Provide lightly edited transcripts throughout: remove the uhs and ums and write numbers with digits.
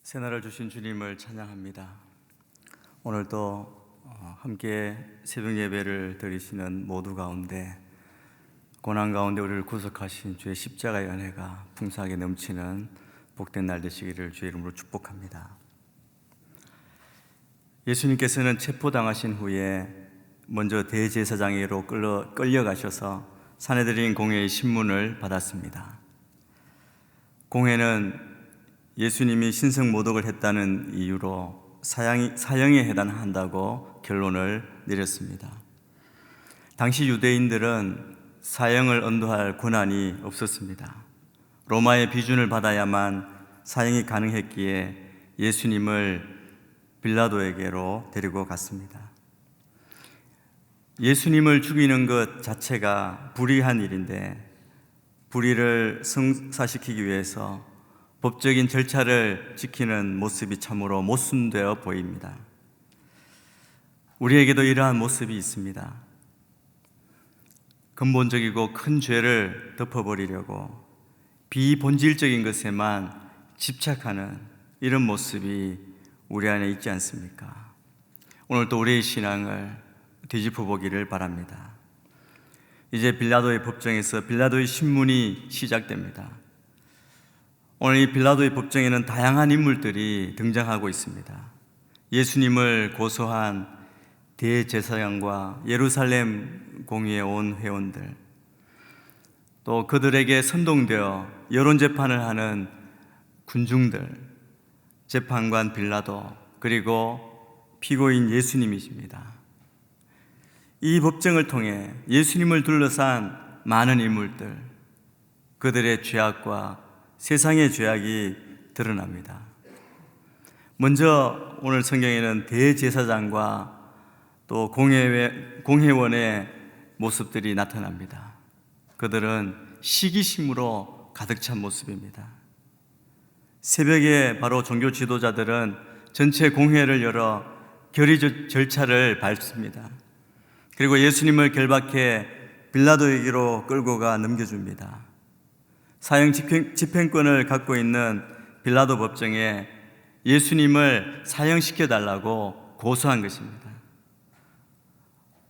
새날을 주신 주님을 찬양합니다. 오늘도 함께 새벽 예배를 드리시는 모두 가운데 고난 가운데 우리를 구속하신 주의 십자가의 은혜가 풍성하게 넘치는 복된 날 되시기를 주의 이름으로 축복합니다. 예수님께서는 체포당하신 후에 먼저 대제사장에게로 끌려가셔서 산헤드린 공회의 신문을 받았습니다. 공회는 예수님이 신성모독을 했다는 이유로 사형에 해당한다고 결론을 내렸습니다. 당시 유대인들은 사형을 언도할 권한이 없었습니다. 로마의 비준을 받아야만 사형이 가능했기에 예수님을 빌라도에게로 데리고 갔습니다. 예수님을 죽이는 것 자체가 불의한 일인데 불의를 성사시키기 위해서 법적인 절차를 지키는 모습이 참으로 모순되어 보입니다. 우리에게도 이러한 모습이 있습니다. 근본적이고 큰 죄를 덮어버리려고 비본질적인 것에만 집착하는 이런 모습이 우리 안에 있지 않습니까? 오늘도 우리의 신앙을 뒤집어 보기를 바랍니다. 이제 빌라도의 법정에서 빌라도의 신문이 시작됩니다. 오늘 이 빌라도의 법정에는 다양한 인물들이 등장하고 있습니다. 예수님을 고소한 대제사장과 예루살렘 공의에 온 회원들, 또 그들에게 선동되어 여론재판을 하는 군중들, 재판관 빌라도, 그리고 피고인 예수님이십니다. 이 법정을 통해 예수님을 둘러싼 많은 인물들, 그들의 죄악과 세상의 죄악이 드러납니다. 먼저 오늘 성경에는 대제사장과 또 공회원의 모습들이 나타납니다. 그들은 시기심으로 가득 찬 모습입니다. 새벽에 바로 종교 지도자들은 전체 공회를 열어 결의 절차를 밟습니다. 그리고 예수님을 결박해 빌라도에게로 끌고 가 넘겨줍니다. 사형 집행권을 갖고 있는 빌라도 법정에 예수님을 사형시켜달라고 고소한 것입니다.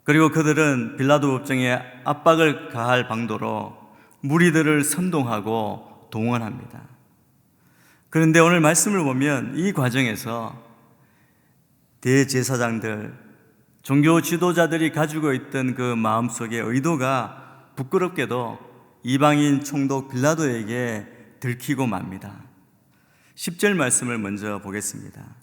그리고 그들은 빌라도 법정에 압박을 가할 방도로 무리들을 선동하고 동원합니다. 그런데 오늘 말씀을 보면 이 과정에서 대제사장들, 종교 지도자들이 가지고 있던 그 마음속의 의도가 부끄럽게도 이방인 총독 빌라도에게 들키고 맙니다. 10절 말씀을 먼저 보겠습니다.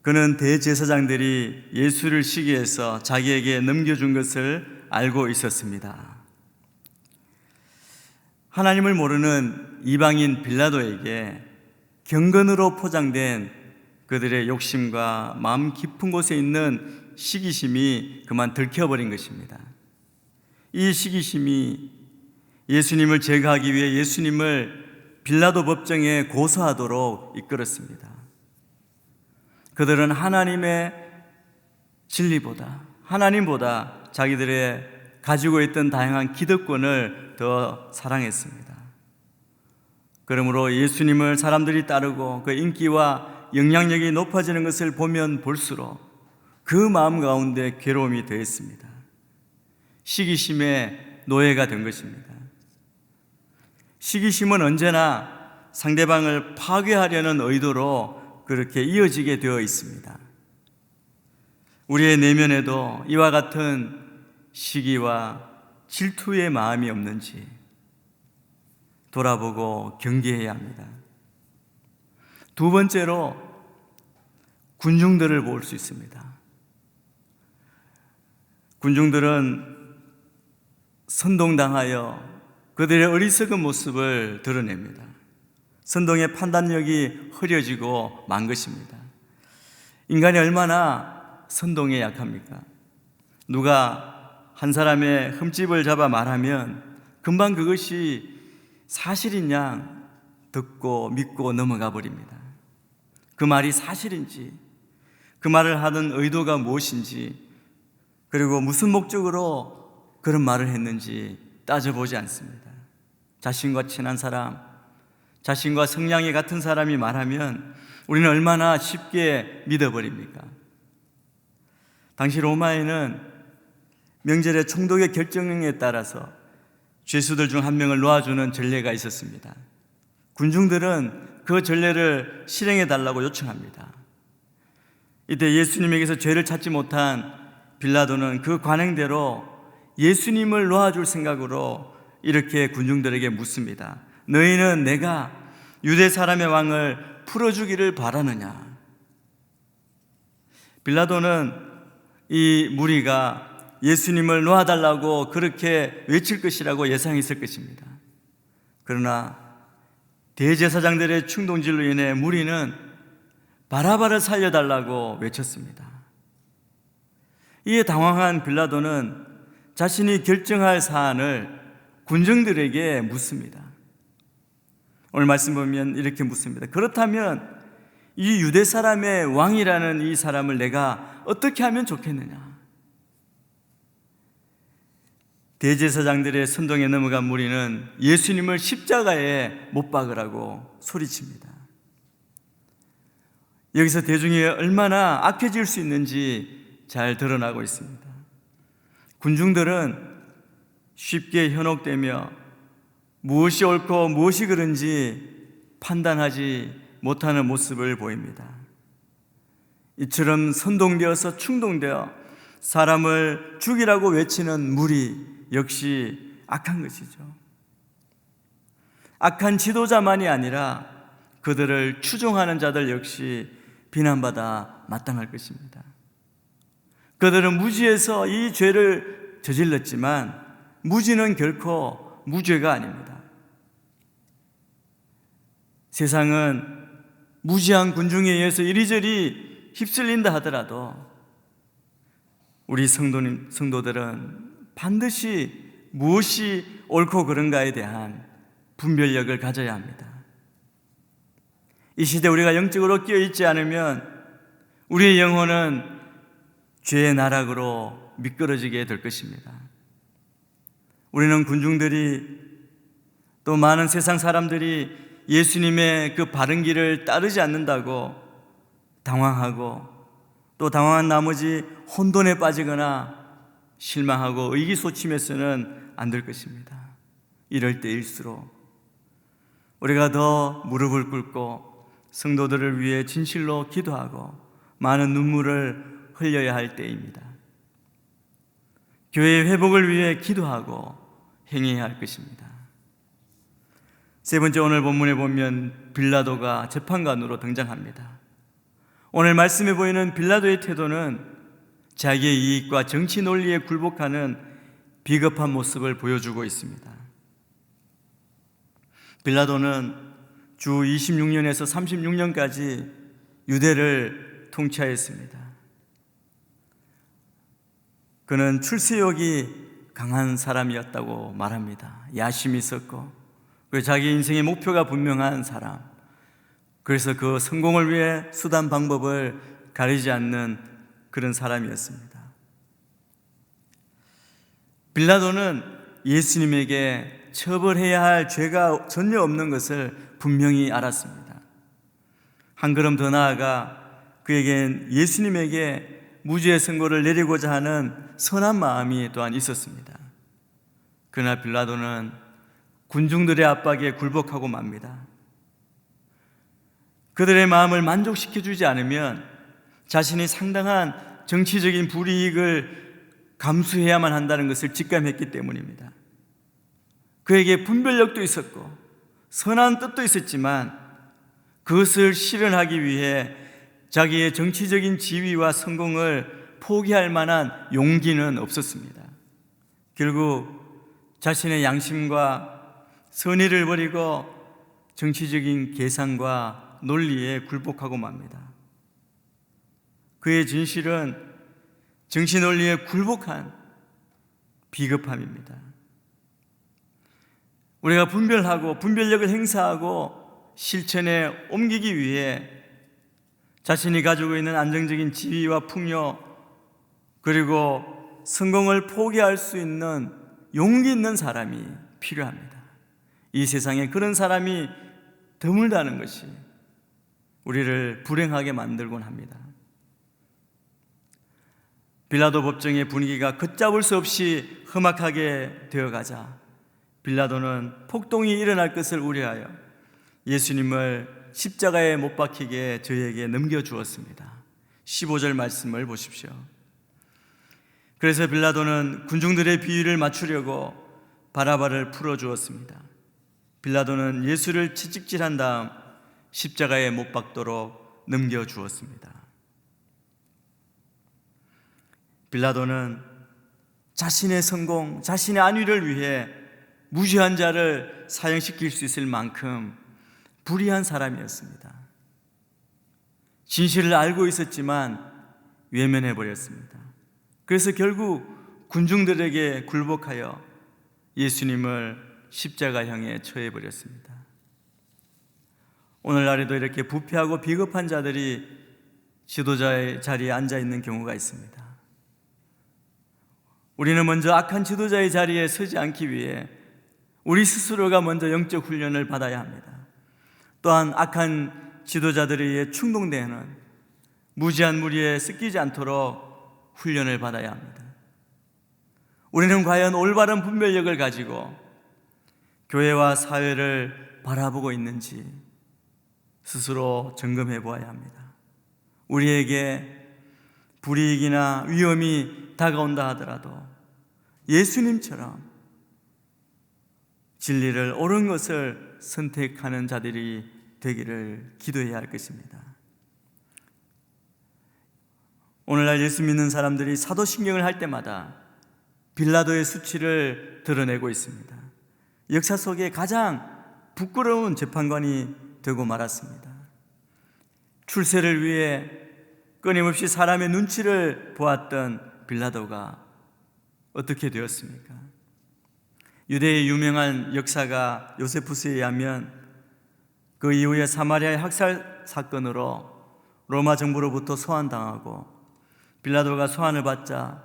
그는 대제사장들이 예수를 시기해서 자기에게 넘겨준 것을 알고 있었습니다. 하나님을 모르는 이방인 빌라도에게 경건으로 포장된 그들의 욕심과 마음 깊은 곳에 있는 시기심이 그만 들켜버린 것입니다. 이 시기심이 예수님을 제거하기 위해 예수님을 빌라도 법정에 고소하도록 이끌었습니다. 그들은 하나님의 진리보다, 하나님보다 자기들의 가지고 있던 다양한 기득권을 더 사랑했습니다. 그러므로 예수님을 사람들이 따르고 그 인기와 영향력이 높아지는 것을 보면 볼수록 그 마음 가운데 괴로움이 더했습니다. 시기심의 노예가 된 것입니다. 시기심은 언제나 상대방을 파괴하려는 의도로 그렇게 이어지게 되어 있습니다. 우리의 내면에도 이와 같은 시기와 질투의 마음이 없는지 돌아보고 경계해야 합니다. 두 번째로 군중들을 볼 수 있습니다. 군중들은 선동당하여 그들의 어리석은 모습을 드러냅니다. 선동의 판단력이 흐려지고 만 것입니다. 인간이 얼마나 선동에 약합니까? 누가 한 사람의 흠집을 잡아 말하면 금방 그것이 사실인 양 듣고 믿고 넘어가 버립니다. 그 말이 사실인지, 그 말을 하는 의도가 무엇인지, 그리고 무슨 목적으로 그런 말을 했는지 따져보지 않습니다. 자신과 친한 사람, 자신과 성향이 같은 사람이 말하면 우리는 얼마나 쉽게 믿어버립니까? 당시 로마에는 명절의 총독의 결정에 따라서 죄수들 중 한 명을 놓아주는 전례가 있었습니다. 군중들은 그 전례를 실행해 달라고 요청합니다. 이때 예수님에게서 죄를 찾지 못한 빌라도는 그 관행대로 예수님을 놓아줄 생각으로 이렇게 군중들에게 묻습니다. 너희는 내가 유대 사람의 왕을 풀어주기를 바라느냐? 빌라도는 이 무리가 예수님을 놓아달라고 그렇게 외칠 것이라고 예상했을 것입니다. 그러나 대제사장들의 충동질로 인해 무리는 바라바를 살려달라고 외쳤습니다. 이에 당황한 빌라도는 자신이 결정할 사안을 군중들에게 묻습니다. 오늘 말씀 보면 이렇게 묻습니다. 그렇다면 이 유대 사람의 왕이라는 이 사람을 내가 어떻게 하면 좋겠느냐? 대제사장들의 선동에 넘어간 무리는 예수님을 십자가에 못 박으라고 소리칩니다. 여기서 대중이 얼마나 악해질 수 있는지 잘 드러나고 있습니다. 군중들은 쉽게 현혹되며 무엇이 옳고 무엇이 그른지 판단하지 못하는 모습을 보입니다. 이처럼 선동되어서 충동되어 사람을 죽이라고 외치는 무리 역시 악한 것이죠. 악한 지도자만이 아니라 그들을 추종하는 자들 역시 비난받아 마땅할 것입니다. 그들은 무지해서 이 죄를 저질렀지만 무지는 결코 무죄가 아닙니다. 세상은 무지한 군중에 의해서 이리저리 휩쓸린다 하더라도 우리 성도들은 반드시 무엇이 옳고 그른가에 대한 분별력을 가져야 합니다. 이 시대 우리가 영적으로 끼어있지 않으면 우리의 영혼은 죄의 나락으로 미끄러지게 될 것입니다. 우리는 군중들이 또 많은 세상 사람들이 예수님의 그 바른 길을 따르지 않는다고 당황하고 또 당황한 나머지 혼돈에 빠지거나 실망하고 의기소침해서는 안 될 것입니다. 이럴 때일수록 우리가 더 무릎을 꿇고 성도들을 위해 진실로 기도하고 많은 눈물을 흘려야 할 때입니다. 교회의 회복을 위해 기도하고 행해야 할 것입니다. 세 번째, 오늘 본문에 보면 빌라도가 재판관으로 등장합니다. 오늘 말씀에 보이는 빌라도의 태도는 자기의 이익과 정치 논리에 굴복하는 비겁한 모습을 보여주고 있습니다. 빌라도는 주 26년에서 36년까지 유대를 통치하였습니다. 그는 출세욕이 강한 사람이었다고 말합니다. 야심이 있었고 그리고 자기 인생의 목표가 분명한 사람, 그래서 그 성공을 위해 수단 방법을 가리지 않는 그런 사람이었습니다. 빌라도는 예수님에게 처벌해야 할 죄가 전혀 없는 것을 분명히 알았습니다. 한 걸음 더 나아가 그에겐 예수님에게 무죄의 선고를 내리고자 하는 선한 마음이 또한 있었습니다. 그러나 빌라도는 군중들의 압박에 굴복하고 맙니다. 그들의 마음을 만족시켜주지 않으면 자신이 상당한 정치적인 불이익을 감수해야만 한다는 것을 직감했기 때문입니다. 그에게 분별력도 있었고 선한 뜻도 있었지만 그것을 실현하기 위해 자기의 정치적인 지위와 성공을 포기할 만한 용기는 없었습니다. 결국 자신의 양심과 선의를 버리고 정치적인 계산과 논리에 굴복하고 맙니다. 그의 진실은 정치 논리에 굴복한 비겁함입니다. 우리가 분별하고 분별력을 행사하고 실천에 옮기기 위해 자신이 가지고 있는 안정적인 지위와 풍요 그리고 성공을 포기할 수 있는 용기 있는 사람이 필요합니다. 이 세상에 그런 사람이 드물다는 것이 우리를 불행하게 만들곤 합니다. 빌라도 법정의 분위기가 걷잡을 수 없이 험악하게 되어가자 빌라도는 폭동이 일어날 것을 우려하여 예수님을 십자가에 못 박히게 저희에게 넘겨주었습니다. 15절 말씀을 보십시오. 그래서 빌라도는 군중들의 비위를 맞추려고 바라바를 풀어주었습니다. 빌라도는 예수를 채찍질한 다음 십자가에 못 박도록 넘겨주었습니다. 빌라도는 자신의 성공, 자신의 안위를 위해 무죄한 자를 사형시킬 수 있을 만큼 불의한 사람이었습니다. 진실을 알고 있었지만 외면해버렸습니다. 그래서 결국 군중들에게 굴복하여 예수님을 십자가형에 처해버렸습니다. 오늘날에도 이렇게 부패하고 비겁한 자들이 지도자의 자리에 앉아있는 경우가 있습니다. 우리는 먼저 악한 지도자의 자리에 서지 않기 위해 우리 스스로가 먼저 영적 훈련을 받아야 합니다. 또한 악한 지도자들에 의해 충동되는 무지한 무리에 섞이지 않도록 훈련을 받아야 합니다. 우리는 과연 올바른 분별력을 가지고 교회와 사회를 바라보고 있는지 스스로 점검해 보아야 합니다. 우리에게 불이익이나 위험이 다가온다 하더라도 예수님처럼 진리를 옳은 것을 선택하는 자들이 되기를 기도해야 할 것입니다. 오늘날 예수 믿는 사람들이 사도신경을 할 때마다 빌라도의 수치를 드러내고 있습니다. 역사 속에 가장 부끄러운 재판관이 되고 말았습니다. 출세를 위해 끊임없이 사람의 눈치를 보았던 빌라도가 어떻게 되었습니까? 유대의 유명한 역사가 요세푸스에 의하면 그 이후에 사마리아의 학살 사건으로 로마 정부로부터 소환당하고 빌라도가 소환을 받자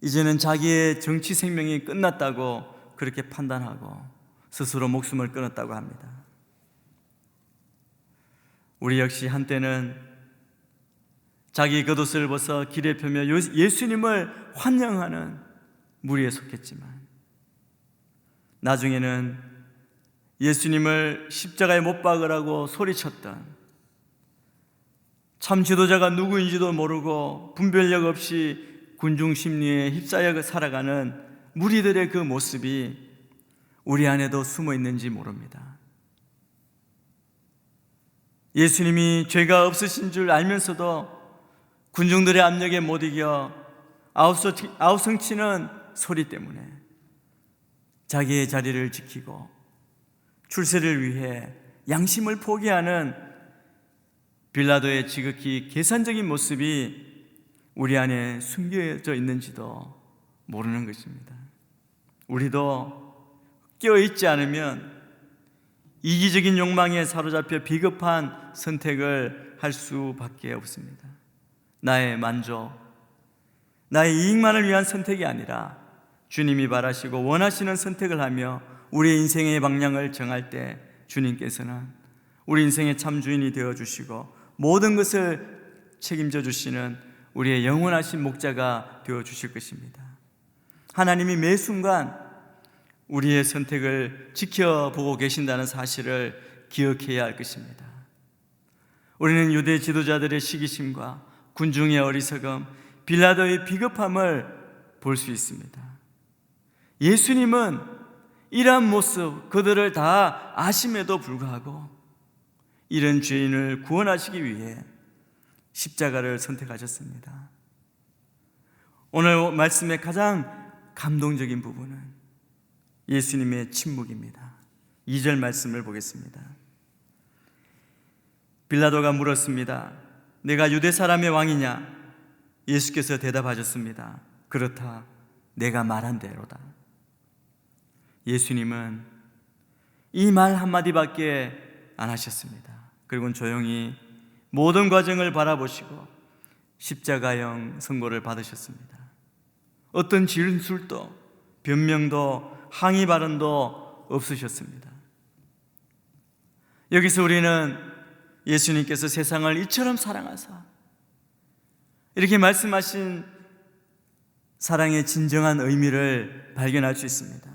이제는 자기의 정치 생명이 끝났다고 그렇게 판단하고 스스로 목숨을 끊었다고 합니다. 우리 역시 한때는 자기 겉옷을 벗어 길에 펴며 예수님을 환영하는 무리에 속했지만 나중에는 예수님을 십자가에 못 박으라고 소리쳤던 참 지도자가 누구인지도 모르고 분별력 없이 군중 심리에 휩싸여 살아가는 무리들의 그 모습이 우리 안에도 숨어 있는지 모릅니다. 예수님이 죄가 없으신 줄 알면서도 군중들의 압력에 못 이겨 아우성치는 소리 때문에 자기의 자리를 지키고 출세를 위해 양심을 포기하는 빌라도의 지극히 계산적인 모습이 우리 안에 숨겨져 있는지도 모르는 것입니다. 우리도 깨어있지 않으면 이기적인 욕망에 사로잡혀 비겁한 선택을 할 수밖에 없습니다. 나의 만족, 나의 이익만을 위한 선택이 아니라 주님이 바라시고 원하시는 선택을 하며 우리의 인생의 방향을 정할 때 주님께서는 우리 인생의 참 주인이 되어주시고 모든 것을 책임져 주시는 우리의 영원하신 목자가 되어주실 것입니다. 하나님이 매 순간 우리의 선택을 지켜보고 계신다는 사실을 기억해야 할 것입니다. 우리는 유대 지도자들의 시기심과 군중의 어리석음, 빌라도의 비겁함을 볼 수 있습니다. 예수님은 이러한 모습 그들을 다 아심에도 불구하고 이런 죄인을 구원하시기 위해 십자가를 선택하셨습니다. 오늘 말씀의 가장 감동적인 부분은 예수님의 침묵입니다. 2절 말씀을 보겠습니다. 빌라도가 물었습니다. 내가 유대 사람의 왕이냐? 예수께서 대답하셨습니다. 그렇다. 내가 말한 대로다. 예수님은 이 말 한마디밖에 안 하셨습니다. 그리고는 조용히 모든 과정을 바라보시고 십자가형 선고를 받으셨습니다. 어떤 진술도 변명도 항의 발언도 없으셨습니다. 여기서 우리는 예수님께서 세상을 이처럼 사랑하사 이렇게 말씀하신 사랑의 진정한 의미를 발견할 수 있습니다.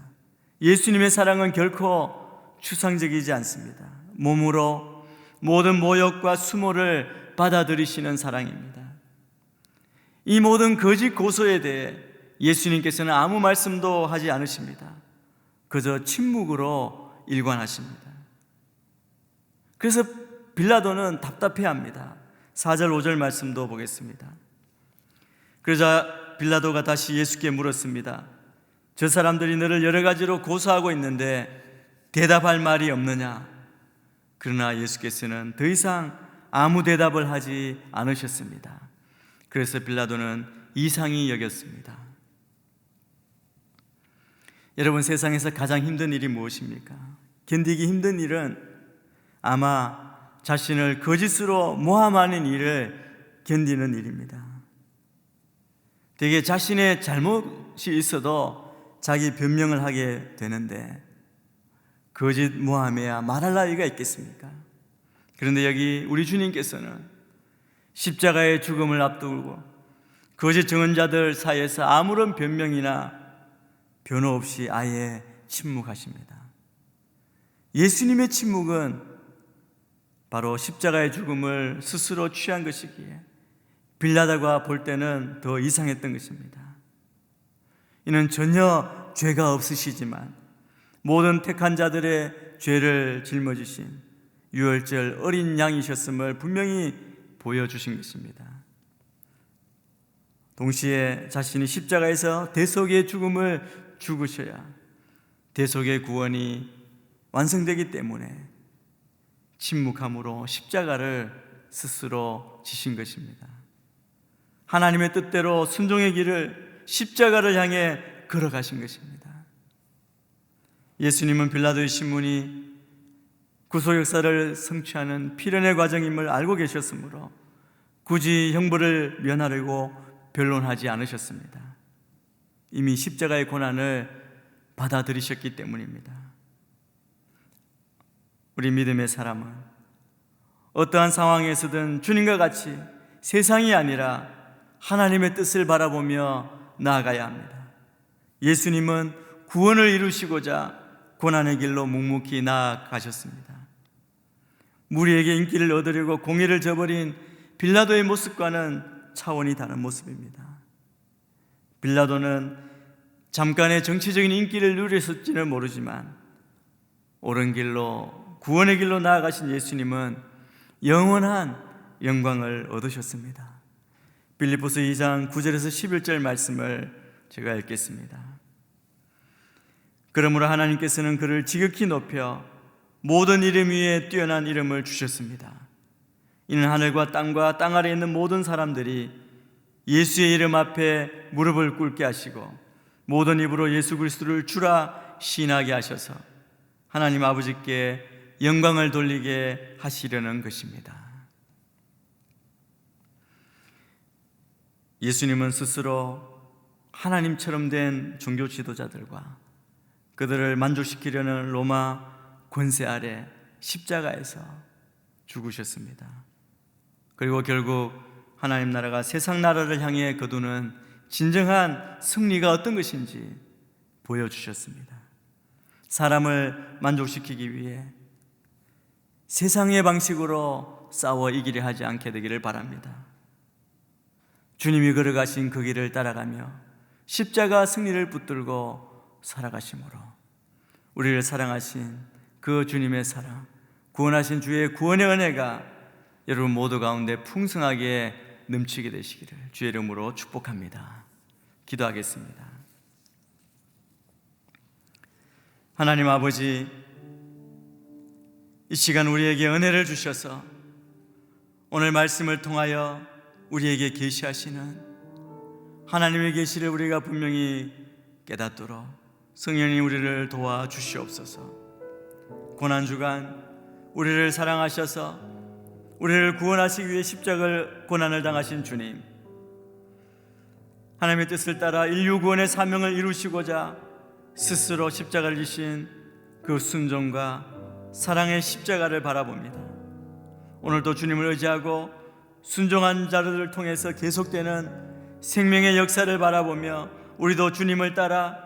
예수님의 사랑은 결코 추상적이지 않습니다. 몸으로 모든 모욕과 수모를 받아들이시는 사랑입니다. 이 모든 거짓 고소에 대해 예수님께서는 아무 말씀도 하지 않으십니다. 그저 침묵으로 일관하십니다. 그래서 빌라도는 답답해합니다. 4절 5절 말씀도 보겠습니다. 그러자 빌라도가 다시 예수께 물었습니다. 저 사람들이 너를 여러 가지로 고소하고 있는데 대답할 말이 없느냐? 그러나 예수께서는 더 이상 아무 대답을 하지 않으셨습니다. 그래서 빌라도는 이상히 여겼습니다. 여러분, 세상에서 가장 힘든 일이 무엇입니까? 견디기 힘든 일은 아마 자신을 거짓으로 모함하는 일을 견디는 일입니다. 대개 자신의 잘못이 있어도 자기 변명을 하게 되는데 거짓 모함해야 말할 나위가 있겠습니까? 그런데 여기 우리 주님께서는 십자가의 죽음을 앞두고 거짓 증언자들 사이에서 아무런 변명이나 변호 없이 아예 침묵하십니다. 예수님의 침묵은 바로 십자가의 죽음을 스스로 취한 것이기에 빌라도가 볼 때는 더 이상했던 것입니다. 이는 전혀 죄가 없으시지만 모든 택한 자들의 죄를 짊어지신 유월절 어린 양이셨음을 분명히 보여주신 것입니다. 동시에 자신이 십자가에서 대속의 죽음을 죽으셔야 대속의 구원이 완성되기 때문에 침묵함으로 십자가를 스스로 지신 것입니다. 하나님의 뜻대로 순종의 길을 십자가를 향해 걸어가신 것입니다. 예수님은 빌라도의 신문이 구속 역사를 성취하는 필연의 과정임을 알고 계셨으므로 굳이 형벌을 면하려고 변론하지 않으셨습니다. 이미 십자가의 고난을 받아들이셨기 때문입니다. 우리 믿음의 사람은 어떠한 상황에서든 주님과 같이 세상이 아니라 하나님의 뜻을 바라보며 나아가야 합니다. 예수님은 구원을 이루시고자 고난의 길로 묵묵히 나아가셨습니다. 무리에게 인기를 얻으려고 공의를 저버린 빌라도의 모습과는 차원이 다른 모습입니다. 빌라도는 잠깐의 정치적인 인기를 누렸을지는 모르지만 옳은 길로 구원의 길로 나아가신 예수님은 영원한 영광을 얻으셨습니다. 빌립보서 2장 9절에서 11절 말씀을 제가 읽겠습니다. 그러므로 하나님께서는 그를 지극히 높여 모든 이름 위에 뛰어난 이름을 주셨습니다. 이는 하늘과 땅과 땅 아래에 있는 모든 사람들이 예수의 이름 앞에 무릎을 꿇게 하시고 모든 입으로 예수 그리스도를 주라 시인하게 하셔서 하나님 아버지께 영광을 돌리게 하시려는 것입니다. 예수님은 스스로 하나님처럼 된 종교 지도자들과 그들을 만족시키려는 로마 권세 아래 십자가에서 죽으셨습니다. 그리고 결국 하나님 나라가 세상 나라를 향해 거두는 진정한 승리가 어떤 것인지 보여주셨습니다. 사람을 만족시키기 위해 세상의 방식으로 싸워 이기려 하지 않게 되기를 바랍니다. 주님이 걸어가신 그 길을 따라가며 십자가 승리를 붙들고 살아가심으로 우리를 사랑하신 그 주님의 사랑, 구원하신 주의 구원의 은혜가 여러분 모두 가운데 풍성하게 넘치게 되시기를 주의 이름으로 축복합니다. 기도하겠습니다. 하나님 아버지, 이 시간 우리에게 은혜를 주셔서 오늘 말씀을 통하여 우리에게 계시하시는 하나님의 계시를 우리가 분명히 깨닫도록 성령님 우리를 도와주시옵소서. 고난주간 우리를 사랑하셔서 우리를 구원하시기 위해 십자가를 고난을 당하신 주님, 하나님의 뜻을 따라 인류 구원의 사명을 이루시고자 스스로 십자가를 지신 그 순종과 사랑의 십자가를 바라봅니다. 오늘도 주님을 의지하고 순종한 자들을 통해서 계속되는 생명의 역사를 바라보며 우리도 주님을 따라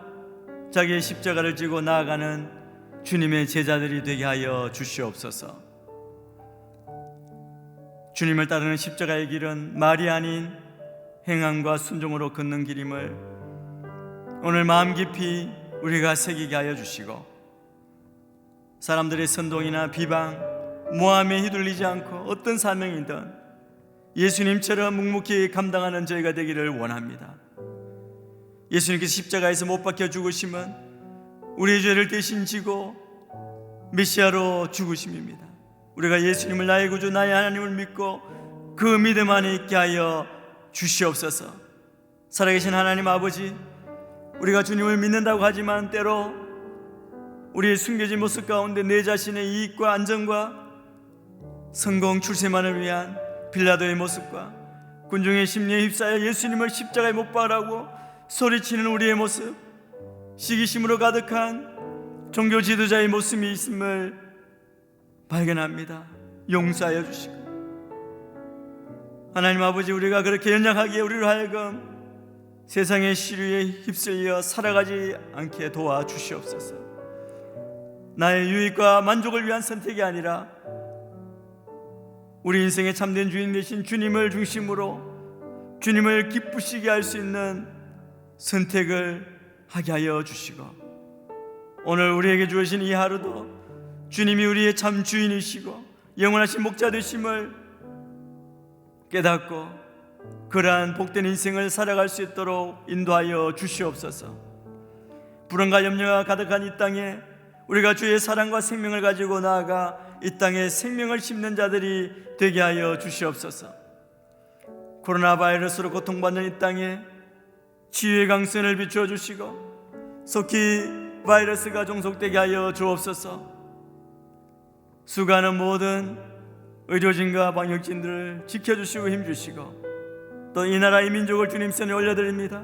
자기의 십자가를 지고 나아가는 주님의 제자들이 되게 하여 주시옵소서. 주님을 따르는 십자가의 길은 말이 아닌 행함과 순종으로 걷는 길임을 오늘 마음 깊이 우리가 새기게 하여 주시고, 사람들의 선동이나 비방, 모함에 휘둘리지 않고 어떤 사명이든 예수님처럼 묵묵히 감당하는 저희가 되기를 원합니다. 예수님께서 십자가에서 못 박혀 죽으심은 우리의 죄를 대신 지고 메시아로 죽으심입니다. 우리가 예수님을 나의 구주 나의 하나님을 믿고 그 믿음 안에 있게 하여 주시옵소서. 살아계신 하나님 아버지, 우리가 주님을 믿는다고 하지만 때로 우리의 숨겨진 모습 가운데 내 자신의 이익과 안정과 성공 출세만을 위한 빌라도의 모습과 군중의 심리에 휩싸여 예수님을 십자가에 못 박으라고 소리치는 우리의 모습, 시기심으로 가득한 종교 지도자의 모습이 있음을 발견합니다. 용서하여 주시고, 하나님 아버지, 우리가 그렇게 연약하기에 우리로 하여금 세상의 시류에 휩쓸려 살아가지 않게 도와주시옵소서. 나의 유익과 만족을 위한 선택이 아니라 우리 인생의 참된 주인 되신 주님을 중심으로 주님을 기쁘시게 할 수 있는 선택을 하게 하여 주시고, 오늘 우리에게 주어진 이 하루도 주님이 우리의 참 주인이시고 영원하신 목자 되심을 깨닫고 그러한 복된 인생을 살아갈 수 있도록 인도하여 주시옵소서. 불안과 염려가 가득한 이 땅에 우리가 주의 사랑과 생명을 가지고 나아가 이 땅에 생명을 심는 자들이 되게 하여 주시옵소서. 코로나 바이러스로 고통받는 이 땅에 치유의 강선을 비추어 주시고 속히 바이러스가 종속되게 하여 주옵소서. 수고하는 모든 의료진과 방역진들을 지켜주시고 힘주시고, 또 이 나라 이 민족을 주님 손에 올려드립니다.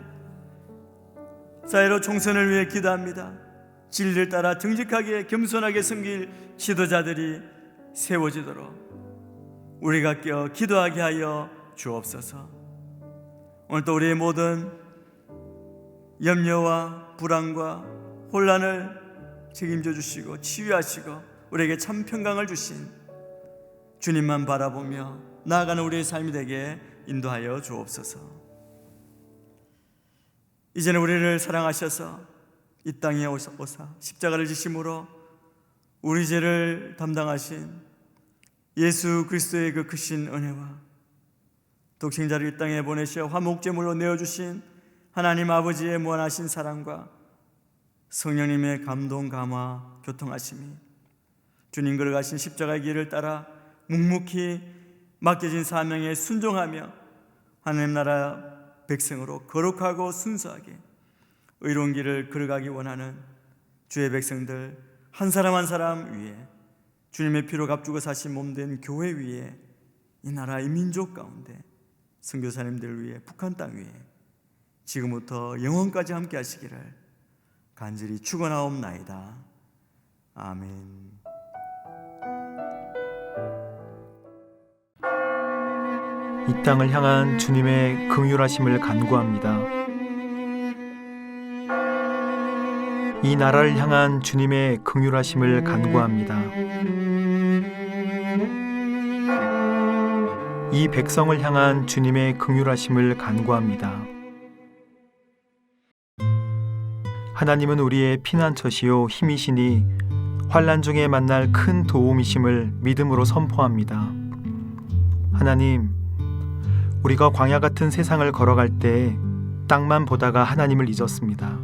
사회로 총선을 위해 기도합니다. 진리를 따라 정직하게 겸손하게 섬길 지도자들이 세워지도록 우리가 기도하게 하여 주옵소서. 오늘 또 우리의 모든 염려와 불안과 혼란을 책임져 주시고 치유하시고 우리에게 참 평강을 주신 주님만 바라보며 나아가는 우리의 삶이 되게 인도하여 주옵소서. 이제는 우리를 사랑하셔서 이 땅에 오사 십자가를 지심으로 우리 죄를 담당하신 예수 그리스도의 그 크신 은혜와 독생자를 이 땅에 보내셔 화목제물로 내어주신 하나님 아버지의 무한하신 사랑과 성령님의 감동 감화 교통하심이 주님 걸어가신 십자가의 길을 따라 묵묵히 맡겨진 사명에 순종하며 하나님 나라 백성으로 거룩하고 순수하게 의로운 길을 걸어가기 원하는 주의 백성들 한 사람 한 사람 위에, 주님의 피로 값주고 사신 몸된 교회 위에, 이 나라 이 민족 가운데 선교사님들 위에, 북한 땅 위에 지금부터 영원까지 함께 하시기를 간절히 축원하옵나이다. 아멘. 이 땅을 향한 주님의 긍휼하심을 간구합니다. 이 나라를 향한 주님의 긍휼하심을 간구합니다. 이 백성을 향한 주님의 긍휼하심을 간구합니다. 하나님은 우리의 피난처시요 힘이시니 환난 중에 만날 큰 도움이심을 믿음으로 선포합니다. 하나님, 우리가 광야 같은 세상을 걸어갈 때 땅만 보다가 하나님을 잊었습니다.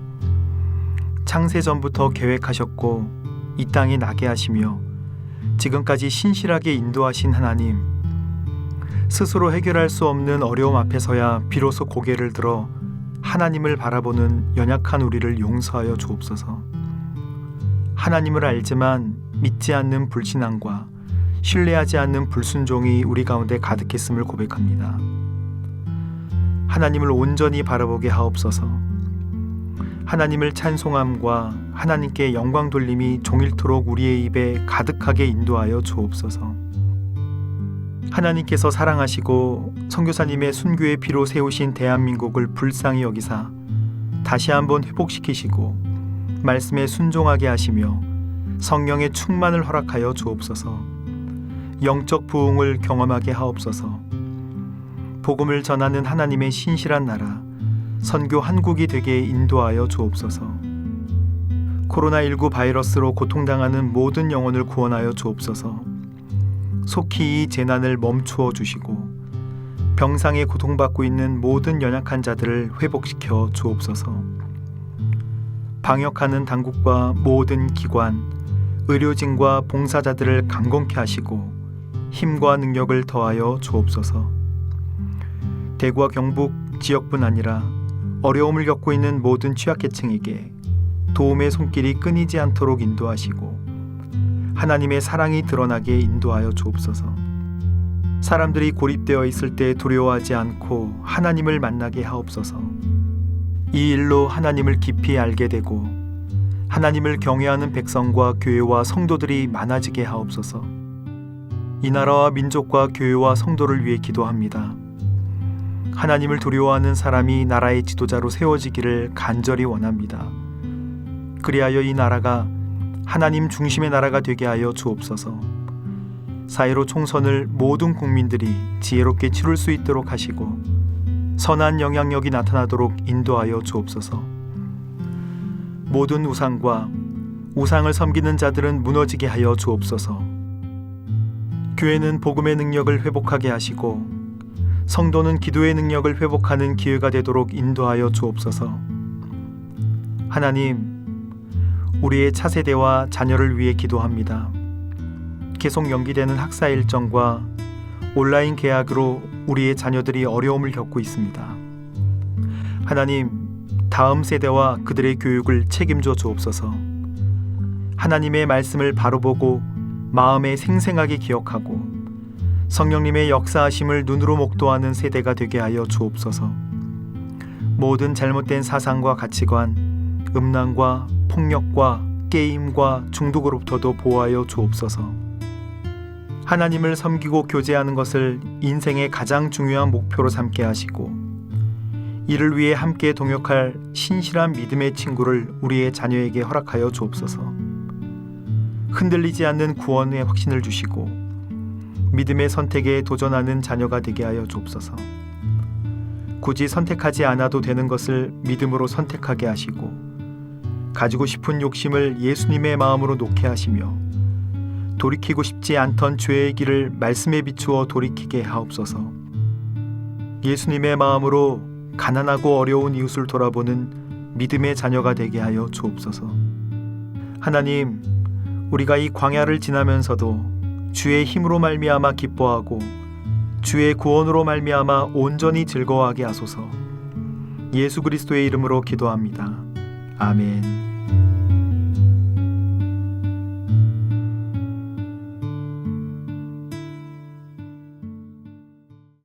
창세전부터 계획하셨고 이 땅에 나게 하시며 지금까지 신실하게 인도하신 하나님, 스스로 해결할 수 없는 어려움 앞에서야 비로소 고개를 들어 하나님을 바라보는 연약한 우리를 용서하여 주옵소서. 하나님을 알지만 믿지 않는 불신앙과 신뢰하지 않는 불순종이 우리 가운데 가득했음을 고백합니다. 하나님을 온전히 바라보게 하옵소서. 하나님을 찬송함과 하나님께 영광 돌림이 종일토록 우리의 입에 가득하게 인도하여 주옵소서. 하나님께서 사랑하시고 선교사님의 순교의 피로 세우신 대한민국을 불쌍히 여기사 다시 한번 회복시키시고 말씀에 순종하게 하시며 성령의 충만을 허락하여 주옵소서. 영적 부흥을 경험하게 하옵소서. 복음을 전하는 하나님의 신실한 나라 선교 한국이 되게 인도하여 주옵소서. 코로나19 바이러스로 고통당하는 모든 영혼을 구원하여 주옵소서. 속히 이 재난을 멈추어 주시고 병상에 고통받고 있는 모든 연약한 자들을 회복시켜 주옵소서. 방역하는 당국과 모든 기관, 의료진과 봉사자들을 강건케 하시고 힘과 능력을 더하여 주옵소서. 대구와 경북 지역뿐 아니라 어려움을 겪고 있는 모든 취약계층에게 도움의 손길이 끊이지 않도록 인도하시고 하나님의 사랑이 드러나게 인도하여 주옵소서. 사람들이 고립되어 있을 때 두려워하지 않고 하나님을 만나게 하옵소서. 이 일로 하나님을 깊이 알게 되고 하나님을 경외하는 백성과 교회와 성도들이 많아지게 하옵소서. 이 나라와 민족과 교회와 성도를 위해 기도합니다. 하나님을 두려워하는 사람이 나라의 지도자로 세워지기를 간절히 원합니다. 그리하여 이 나라가 하나님 중심의 나라가 되게 하여 주옵소서. 4.15 총선을 모든 국민들이 지혜롭게 치룰 수 있도록 하시고 선한 영향력이 나타나도록 인도하여 주옵소서. 모든 우상과 우상을 섬기는 자들은 무너지게 하여 주옵소서. 교회는 복음의 능력을 회복하게 하시고 성도는 기도의 능력을 회복하는 기회가 되도록 인도하여 주옵소서. 하나님, 우리의 차세대와 자녀를 위해 기도합니다. 계속 연기되는 학사 일정과 온라인 계약으로 우리의 자녀들이 어려움을 겪고 있습니다. 하나님, 다음 세대와 그들의 교육을 책임져 주옵소서. 하나님의 말씀을 바로 보고 마음에 생생하게 기억하고 성령님의 역사하심을 눈으로 목도하는 세대가 되게 하여 주옵소서. 모든 잘못된 사상과 가치관, 음란과 폭력과 게임과 중독으로부터도 보호하여 주옵소서. 하나님을 섬기고 교제하는 것을 인생의 가장 중요한 목표로 삼게 하시고 이를 위해 함께 동역할 신실한 믿음의 친구를 우리의 자녀에게 허락하여 주옵소서. 흔들리지 않는 구원의 확신을 주시고 믿음의 선택에 도전하는 자녀가 되게 하여 주옵소서. 굳이 선택하지 않아도 되는 것을 믿음으로 선택하게 하시고 가지고 싶은 욕심을 예수님의 마음으로 놓게 하시며 돌이키고 싶지 않던 죄의 길을 말씀에 비추어 돌이키게 하옵소서. 예수님의 마음으로 가난하고 어려운 이웃을 돌아보는 믿음의 자녀가 되게 하여 주옵소서. 하나님, 우리가 이 광야를 지나면서도 주의 힘으로 말미암아 기뻐하고 주의 구원으로 말미암아 온전히 즐거워하게 하소서. 예수 그리스도의 이름으로 기도합니다. 아멘.